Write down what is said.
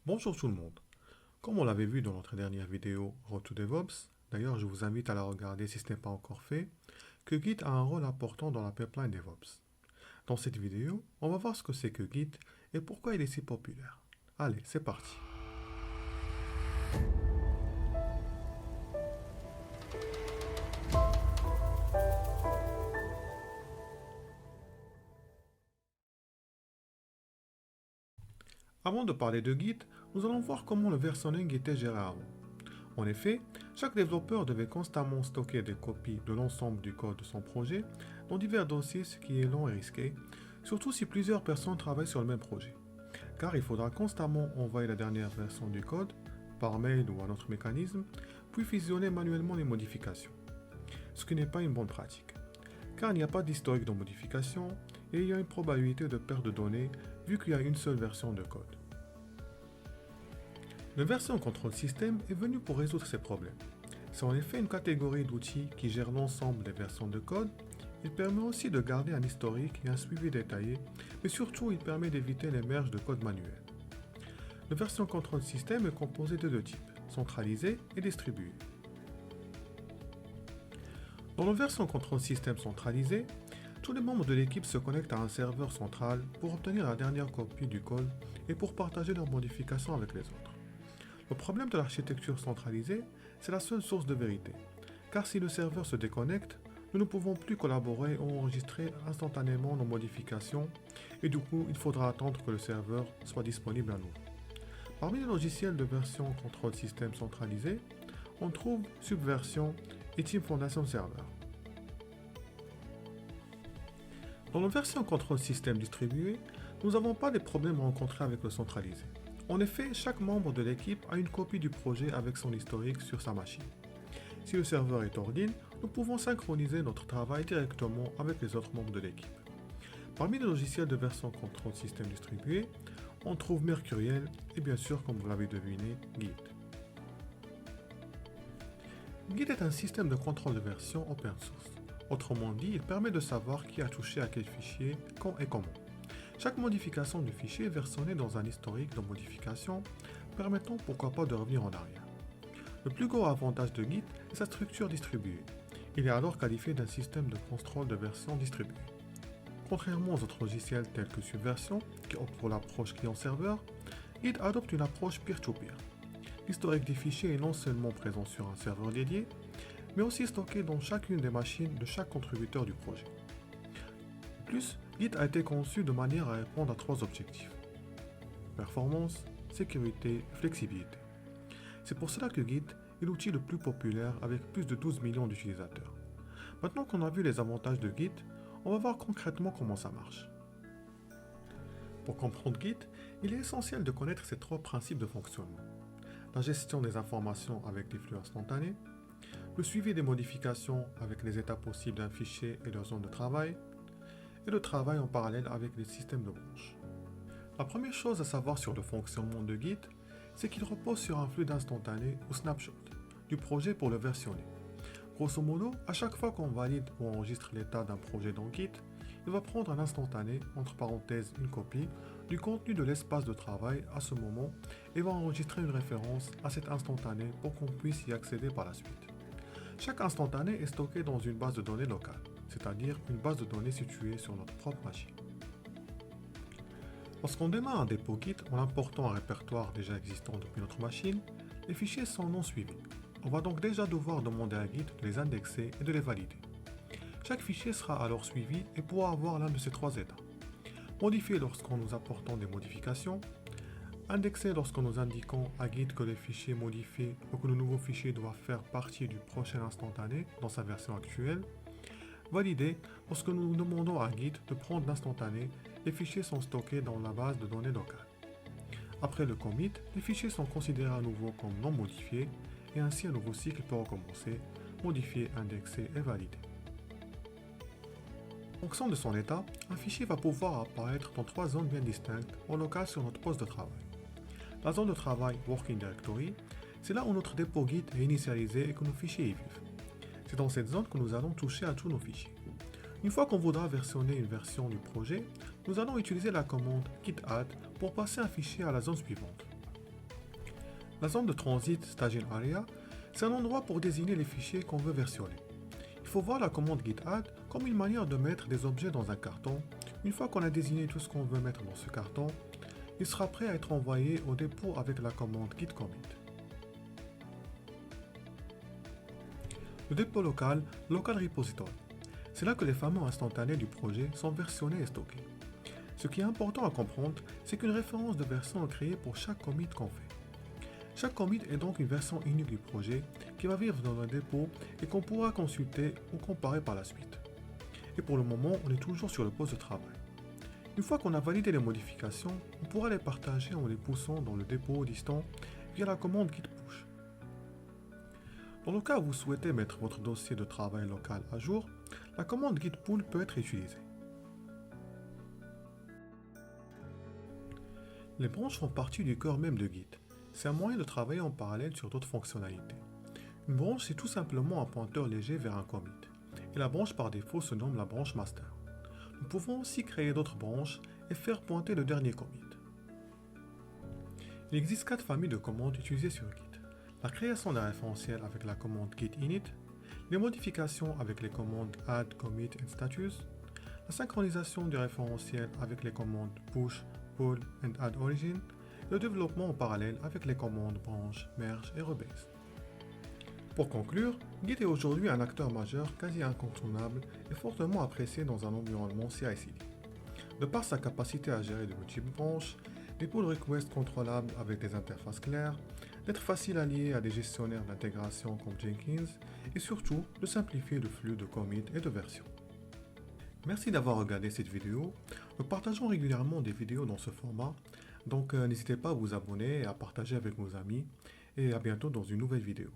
Bonjour tout le monde. Comme on l'avait vu dans notre dernière vidéo Road to DevOps, d'ailleurs je vous invite à la regarder si ce n'est pas encore fait, que Git a un rôle important dans la pipeline DevOps. Dans cette vidéo, on va voir ce que c'est que Git et pourquoi il est si populaire. Allez, c'est parti. Avant de parler de Git, nous allons voir comment le versionning était géré avant. En effet, chaque développeur devait constamment stocker des copies de l'ensemble du code de son projet dans divers dossiers, ce qui est long et risqué, surtout si plusieurs personnes travaillent sur le même projet. Car il faudra constamment envoyer la dernière version du code, par mail ou un autre mécanisme, puis fusionner manuellement les modifications. Ce qui n'est pas une bonne pratique, car il n'y a pas d'historique de modification et il y a une probabilité de perte de données vu qu'il y a une seule version de code. Le version control system est venu pour résoudre ces problèmes. C'est en effet une catégorie d'outils qui gère l'ensemble des versions de code. Il permet aussi de garder un historique et un suivi détaillé, mais surtout il permet d'éviter les merges de code manuel. Le version control system est composé de deux types, centralisé et distribué. Dans la version control system centralisé, tous les membres de l'équipe se connectent à un serveur central pour obtenir la dernière copie du code et pour partager leurs modifications avec les autres. Le problème de l'architecture centralisée, c'est la seule source de vérité, car si le serveur se déconnecte, nous ne pouvons plus collaborer ou enregistrer instantanément nos modifications et du coup, il faudra attendre que le serveur soit disponible à nouveau. Parmi les logiciels de version control system centralisé, on trouve Subversion et Team Foundation Server. Dans la version control system distribuée, nous n'avons pas les problèmes rencontrés avec le centralisé. En effet, chaque membre de l'équipe a une copie du projet avec son historique sur sa machine. Si le serveur est hors ligne, nous pouvons synchroniser notre travail directement avec les autres membres de l'équipe. Parmi les logiciels de version control system distribué, on trouve Mercurial et bien sûr, comme vous l'avez deviné, Git. Git est un système de contrôle de version open source. Autrement dit, il permet de savoir qui a touché à quel fichier, quand et comment. Chaque modification du fichier est versionnée dans un historique de modification, permettant pourquoi pas de revenir en arrière. Le plus gros avantage de Git est sa structure distribuée. Il est alors qualifié d'un système de contrôle de version distribué. Contrairement aux autres logiciels tels que Subversion, qui optent pour l'approche client-serveur, Git adopte une approche peer-to-peer. L'historique des fichiers est non seulement présent sur un serveur dédié, mais aussi stocké dans chacune des machines de chaque contributeur du projet. De plus, Git a été conçu de manière à répondre à trois objectifs. Performance, sécurité et flexibilité. C'est pour cela que Git est l'outil le plus populaire avec plus de 12 millions d'utilisateurs. Maintenant qu'on a vu les avantages de Git, on va voir concrètement comment ça marche. Pour comprendre Git, il est essentiel de connaître ces trois principes de fonctionnement. La gestion des informations avec des flux instantanés, le suivi des modifications avec les états possibles d'un fichier et leur zone de travail, et le travail en parallèle avec les systèmes de branches. La première chose à savoir sur le fonctionnement de Git, c'est qu'il repose sur un flux d'instantané ou snapshot du projet pour le versionner. Grosso modo, à chaque fois qu'on valide ou enregistre l'état d'un projet dans Git, il va prendre un instantané, entre parenthèses une copie, du contenu de l'espace de travail à ce moment et va enregistrer une référence à cet instantané pour qu'on puisse y accéder par la suite. Chaque instantané est stocké dans une base de données locale, c'est-à-dire une base de données située sur notre propre machine. Lorsqu'on démarre un dépôt Git en important un répertoire déjà existant depuis notre machine, les fichiers sont non suivis. On va donc déjà devoir demander à Git de les indexer et de les valider. Chaque fichier sera alors suivi et pourra avoir l'un de ces trois états. Modifié lorsqu'on nous apportons des modifications, indexé lorsque nous indiquons à Git que les fichiers modifiés ou que le nouveau fichier doit faire partie du prochain instantané dans sa version actuelle, validé lorsque nous demandons à Git de prendre l'instantané, les fichiers sont stockés dans la base de données locale. Après le commit, les fichiers sont considérés à nouveau comme non modifiés et ainsi un nouveau cycle peut recommencer, modifier, indexer et valider. En fonction de son état, un fichier va pouvoir apparaître dans trois zones bien distinctes en local sur notre poste de travail. La zone de travail Working Directory, c'est là où notre dépôt Git est initialisé et que nos fichiers y vivent. C'est dans cette zone que nous allons toucher à tous nos fichiers. Une fois qu'on voudra versionner une version du projet, nous allons utiliser la commande git add pour passer un fichier à la zone suivante. La zone de transit Staging Area, c'est un endroit pour désigner les fichiers qu'on veut versionner. Il faut voir la commande git add comme une manière de mettre des objets dans un carton. Une fois qu'on a désigné tout ce qu'on veut mettre dans ce carton, il sera prêt à être envoyé au dépôt avec la commande git commit. Le dépôt local, local repository. C'est là que les fameux instantanés du projet sont versionnés et stockés. Ce qui est important à comprendre, c'est qu'une référence de version est créée pour chaque commit qu'on fait. Chaque commit est donc une version unique du projet qui va vivre dans un dépôt et qu'on pourra consulter ou comparer par la suite. Et pour le moment, on est toujours sur le poste de travail. Une fois qu'on a validé les modifications, on pourra les partager en les poussant dans le dépôt distant via la commande git push. Dans le cas où vous souhaitez mettre votre dossier de travail local à jour, la commande git pull peut être utilisée. Les branches font partie du cœur même de Git. C'est un moyen de travailler en parallèle sur d'autres fonctionnalités. Une branche, c'est tout simplement un pointeur léger vers un commit. Et la branche par défaut se nomme la branche master. Nous pouvons aussi créer d'autres branches et faire pointer le dernier commit. Il existe 4 familles de commandes utilisées sur Git. La création d'un référentiel avec la commande git init, les modifications avec les commandes add, commit et status, la synchronisation du référentiel avec les commandes push, pull and add origin, le développement en parallèle avec les commandes branch, merge et rebase. Pour conclure, Git est aujourd'hui un acteur majeur quasi incontournable et fortement apprécié dans un environnement CI/CD. De par sa capacité à gérer de multiples branches, des pull requests contrôlables avec des interfaces claires, d'être facile à lier à des gestionnaires d'intégration comme Jenkins et surtout de simplifier le flux de commits et de versions. Merci d'avoir regardé cette vidéo. Nous partageons régulièrement des vidéos dans ce format, donc n'hésitez pas à vous abonner et à partager avec vos amis. Et à bientôt dans une nouvelle vidéo.